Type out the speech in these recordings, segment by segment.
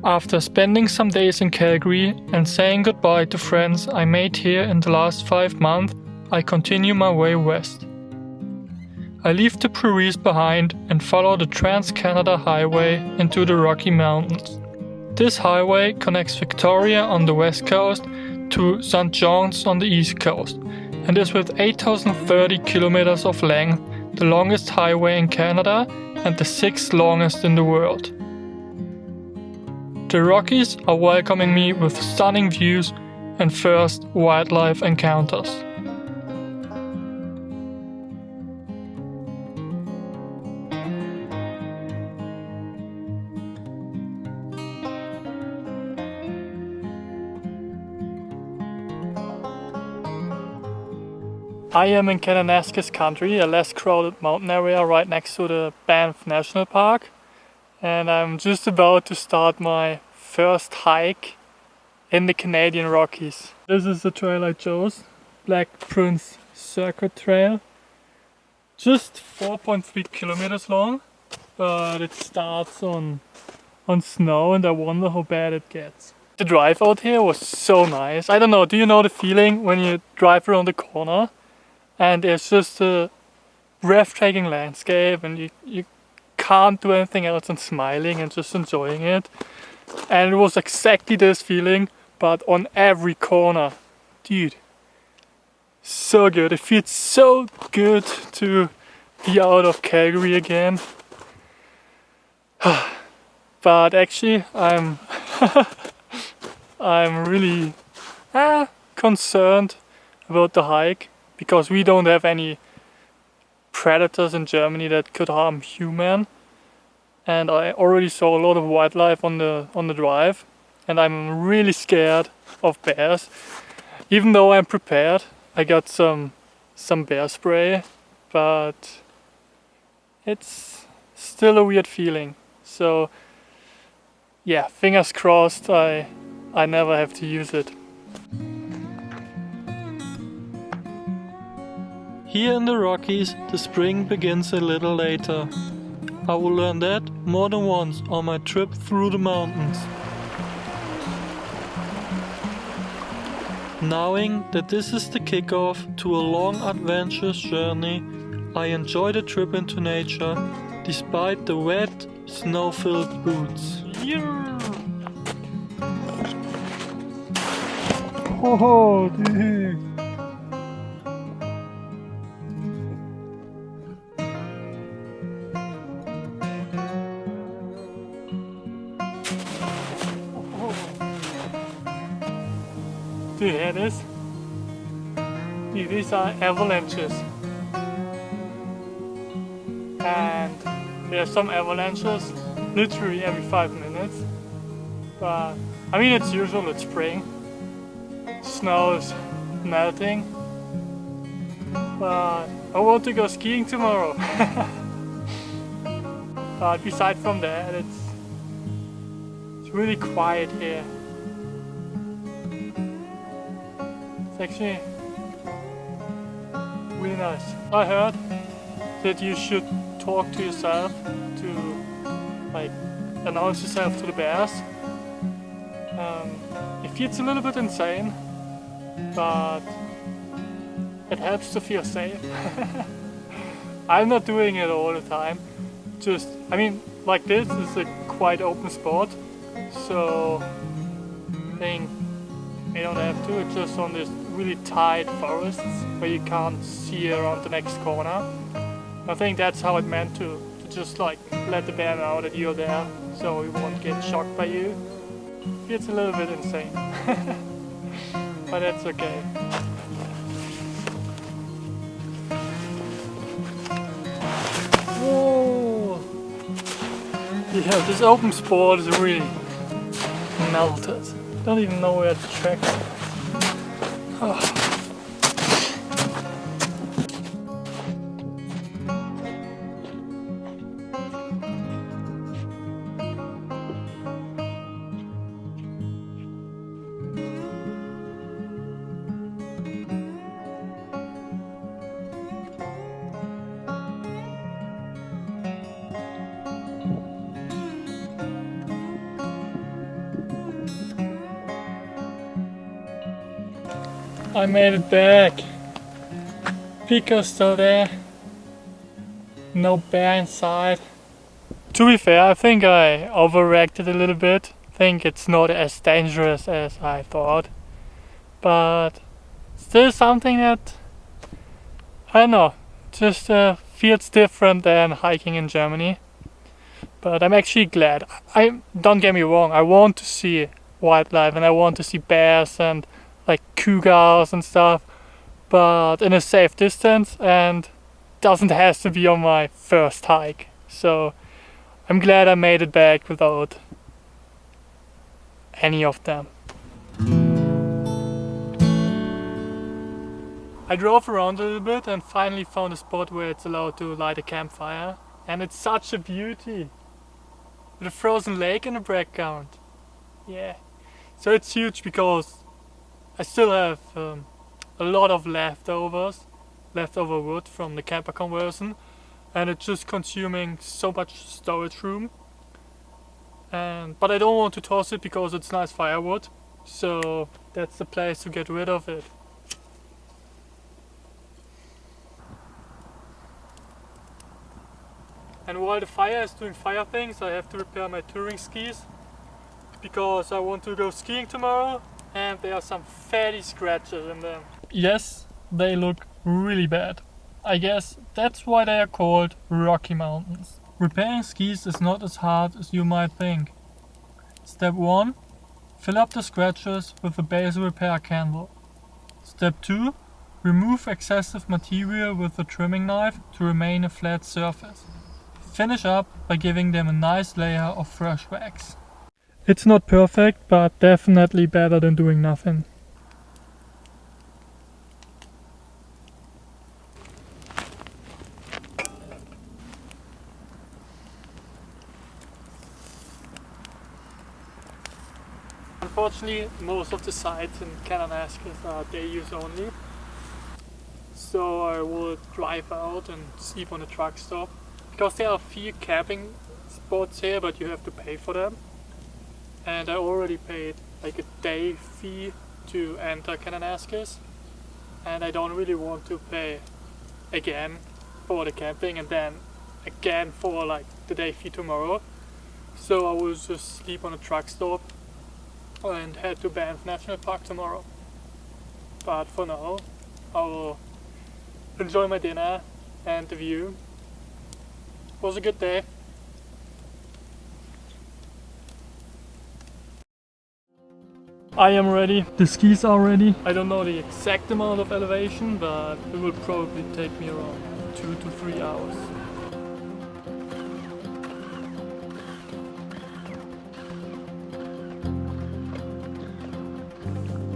After spending some days in Calgary and saying goodbye to friends I made here in the last 5 months, I continue my way west. I leave the prairies behind and follow the Trans-Canada Highway into the Rocky Mountains. This highway connects Victoria on the west coast to St. John's on the east coast, and is with 8,030 kilometers of length the longest highway in Canada and the 6th longest in the world. The Rockies are welcoming me with stunning views and first wildlife encounters. I am in Kananaskis country, a less crowded mountain area right next to the Banff National Park. And I'm just about to start my first hike in the Canadian Rockies. This is the trail I chose, Black Prince Circuit Trail. Just 4.3 kilometers long, but it starts on snow and I wonder how bad it gets. The drive out here was so nice. I don't know, do you know the feeling when you drive around the corner and it's just a breathtaking landscape and you can't do anything else than smiling and just enjoying it. And it was exactly this feeling, but on every corner. Dude, so good. It feels so good to be out of Calgary again. But actually I'm I'm really concerned about the hike because we don't have any predators in Germany that could harm human, and I already saw a lot of wildlife on the drive, and I'm really scared of bears. Even though I'm prepared, I got some bear spray, but it's still a weird feeling. So yeah, fingers crossed I never have to use it. Here in the Rockies, the spring begins a little later. I will learn that more than once on my trip through the mountains. Knowing that this is the kickoff to a long adventurous journey, I enjoy the trip into nature despite the wet, snow-filled boots. Oh, dude! Do you hear this? Dude, these are avalanches. And there are some avalanches literally every 5 minutes. But I mean, it's usual, it's spring. Snow is melting. But I want to go skiing tomorrow. But beside from that, it's really quiet here. Actually really nice. I heard that you should talk to yourself to like announce yourself to the bears. It feels a little bit insane, but it helps to feel safe. I'm not doing it all the time. Just, I mean, like this is a quite open spot, so I think you don't have to. It's just on this really tight forests where you can't see around the next corner. I think that's how it meant to just like let the bear know that you're there, so he won't get shocked by you. It's a little bit insane, but that's okay. Whoa! Yeah, this open spot is really melted. Don't even know where to track it. Oh. I made it back. Pico's still there. No bear inside. To be fair, I think I overreacted a little bit. I think it's not as dangerous as I thought. But still something that, I don't know, just feels different than hiking in Germany. But I'm actually glad. Don't get me wrong, I want to see wildlife and I want to see bears and like cougars and stuff, but in a safe distance, and doesn't have to be on my first hike. So I'm glad I made it back without any of them. I drove around a little bit and finally found a spot where it's allowed to light a campfire, and it's such a beauty with a frozen lake in the background. Yeah, so it's huge because I still have a lot of leftover wood from the camper conversion, and it's just consuming so much storage room. But I don't want to toss it because it's nice firewood, so that's the place to get rid of it. And while the fire is doing fire things, I have to repair my touring skis because I want to go skiing tomorrow and there are some fatty scratches in them. Yes, they look really bad. I guess that's why they are called Rocky Mountains. Repairing skis is not as hard as you might think. Step 1. Fill up the scratches with a base repair candle. Step 2. Remove excessive material with a trimming knife to remain a flat surface. Finish up by giving them a nice layer of fresh wax. It's not perfect, but definitely better than doing nothing. Unfortunately, most of the sites in Kananaskis are day use only. So I will drive out and sleep on a truck stop. Because there are a few camping spots here, but you have to pay for them. And I already paid like a day fee to enter Kananaskis. And I don't really want to pay again for the camping and then again for like the day fee tomorrow. So I will just sleep on a truck stop and head to Banff National Park tomorrow. But for now, I will enjoy my dinner and the view. It was a good day. I am ready. The skis are ready. I don't know the exact amount of elevation, but it will probably take me around 2 to 3 hours.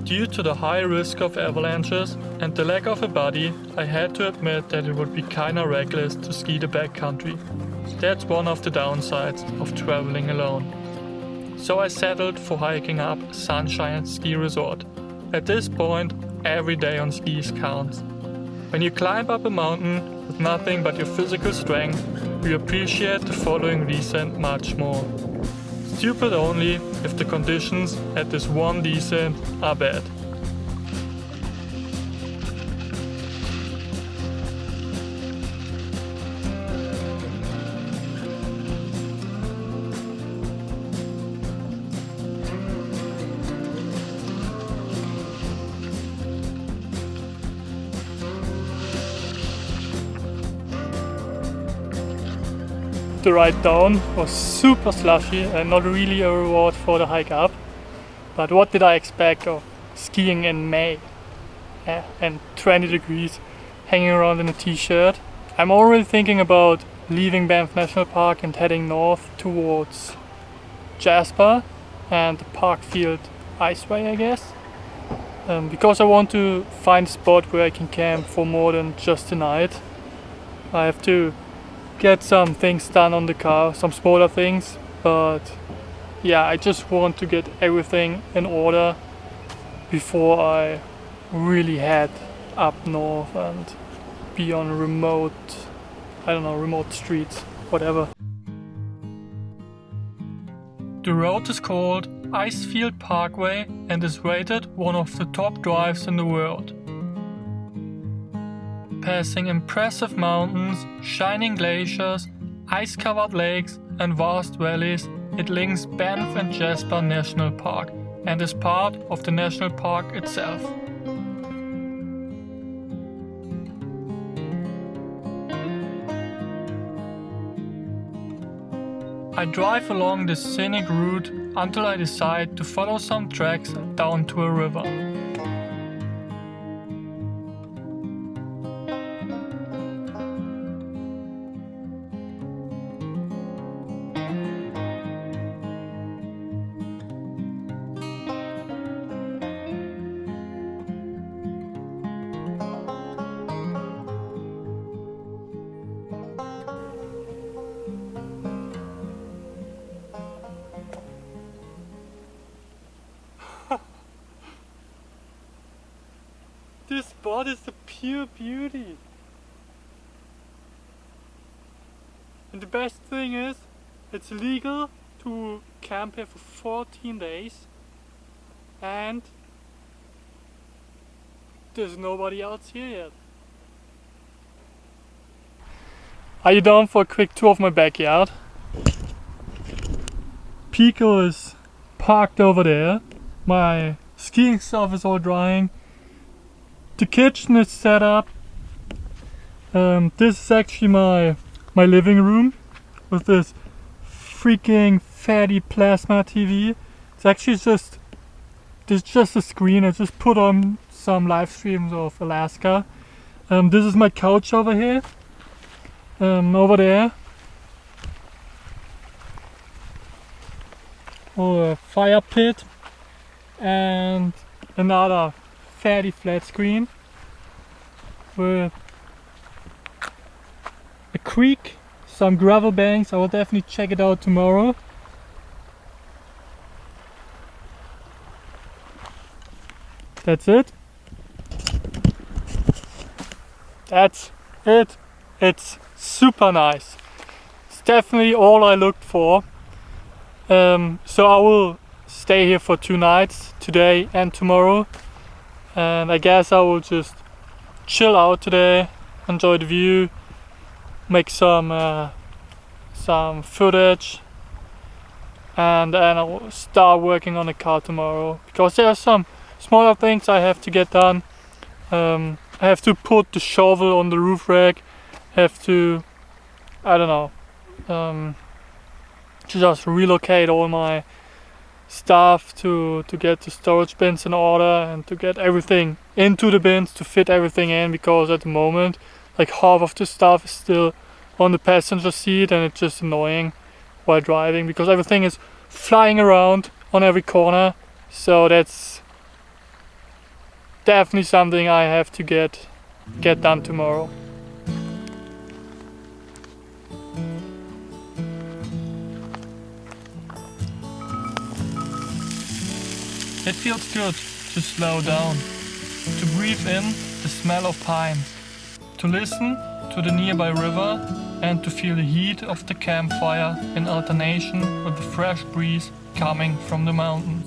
Due to the high risk of avalanches and the lack of a buddy, I had to admit that it would be kinda reckless to ski the backcountry. That's one of the downsides of traveling alone. So I settled for hiking up Sunshine Ski Resort. At this point, every day on skis counts. When you climb up a mountain with nothing but your physical strength, you appreciate the following descent much more. Stupid only if the conditions at this one descent are bad. The ride down was super slushy and not really a reward for the hike up. But what did I expect of skiing in May? And 20 degrees, hanging around in a t-shirt. I'm already thinking about leaving Banff National Park and heading north towards Jasper and the Parkfield Iceway, I guess. Because I want to find a spot where I can camp for more than just a night. I have to get some things done on the car, some smaller things, but yeah, I just want to get everything in order before I really head up north and be on remote streets, whatever. The road is called Icefield Parkway and is rated one of the top drives in the world. Passing impressive mountains, shining glaciers, ice-covered lakes and vast valleys, it links Banff and Jasper National Park and is part of the national park itself. I drive along this scenic route until I decide to follow some tracks down to a river. This spot is a pure beauty. And the best thing is, it's legal to camp here for 14 days and there's nobody else here yet. Are you down for a quick tour of my backyard? Pico is parked over there. My skiing stuff is all drying. The kitchen is set up. This is actually my living room with this freaking fatty plasma TV. It's actually just a screen. I just put on some live streams of Alaska. This is my couch over here. Over there. A fire pit and another fatty flat screen with a creek, some gravel banks. I will definitely check it out tomorrow. That's it. That's it. It's super nice. It's definitely all I looked for. So I will stay here for 2 nights, today and tomorrow. And I guess I will just chill out today, enjoy the view, make some footage, and then I will start working on the car tomorrow. Because there are some smaller things I have to get done. I have to put the shovel on the roof rack. Have to, I don't know, to just relocate all my stuff to get the storage bins in order and to get everything into the bins, to fit everything in, because at the moment like half of the stuff is still on the passenger seat and it's just annoying while driving because everything is flying around on every corner. So that's definitely something I have to get done tomorrow. It feels good to slow down, to breathe in the smell of pines, to listen to the nearby river and to feel the heat of the campfire in alternation with the fresh breeze coming from the mountains.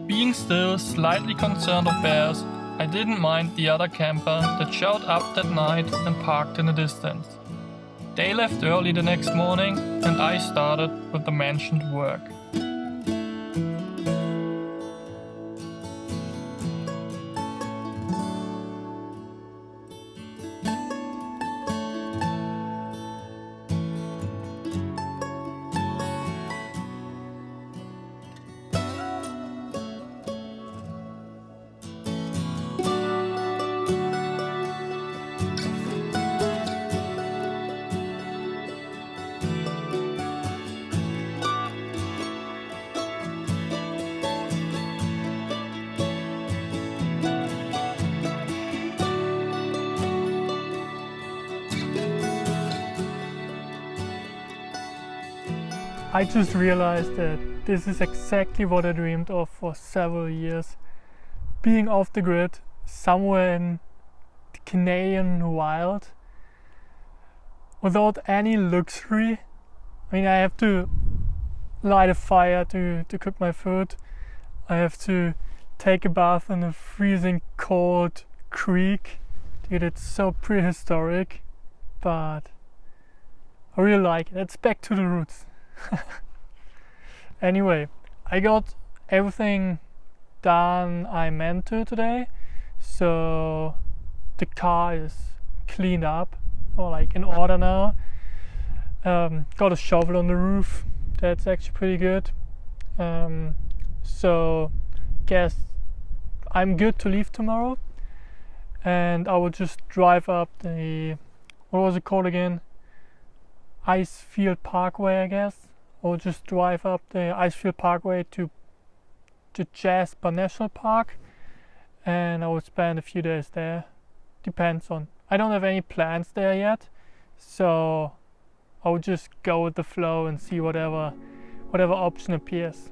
Being still slightly concerned of bears, I didn't mind the other camper that showed up that night and parked in the distance. They left early the next morning and I started with the mentioned work. I just realized that this is exactly what I dreamed of for several years. Being off the grid, somewhere in the Canadian wild, without any luxury. I mean, I have to light a fire to cook my food. I have to take a bath in a freezing cold creek. Dude, it's so prehistoric, but I really like it. It's back to the roots. Anyway, I got everything done I meant to today, so the car is cleaned up, or like in order now. Got a shovel on the roof. That's actually pretty good. So guess I'm good to leave tomorrow, and I will just drive up the, what was it called again? Icefield Parkway, I guess. I'll just drive up the Icefield Parkway to Jasper National Park, and I will spend a few days there. Depends on, I don't have any plans there yet, so I'll just go with the flow and see whatever option appears.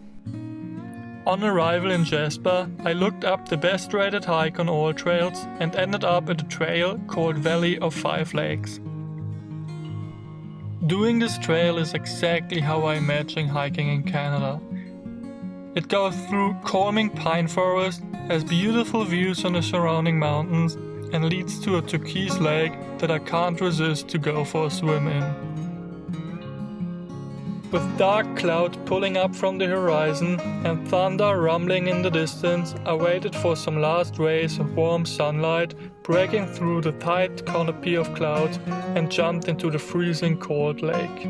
On arrival in Jasper, I looked up the best rated hike on all trails and ended up at a trail called Valley of 5 Lakes. Doing this trail is exactly how I imagine hiking in Canada. It goes through calming pine forest, has beautiful views on the surrounding mountains, and leads to a turquoise lake that I can't resist to go for a swim in. With dark clouds pulling up from the horizon and thunder rumbling in the distance, I waited for some last rays of warm sunlight breaking through the tight canopy of clouds and jumped into the freezing cold lake.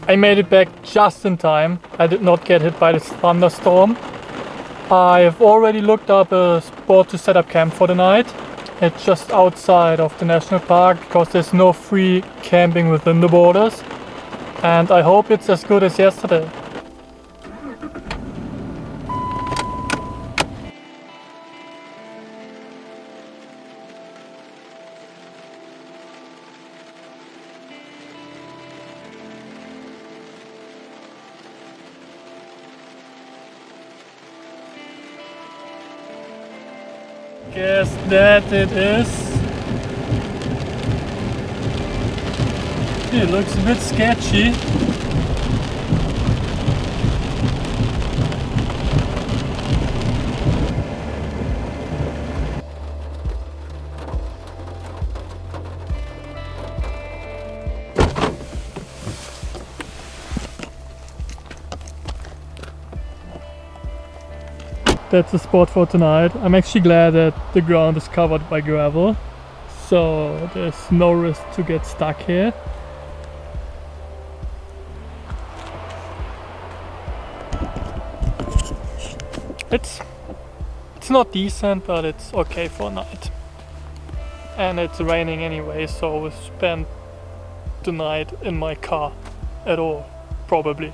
I made it back just in time. I did not get hit by this thunderstorm. I've already looked up a spot to set up camp for the night. It's just outside of the national park because there's no free camping within the borders, and I hope it's as good as yesterday. Guess that it is. It looks a bit sketchy. That's the spot for tonight. I'm actually glad that the ground is covered by gravel, so there's no risk to get stuck here. It's not decent, but it's okay for a night. And it's raining anyway, so we'll spend the night in my car at all, probably.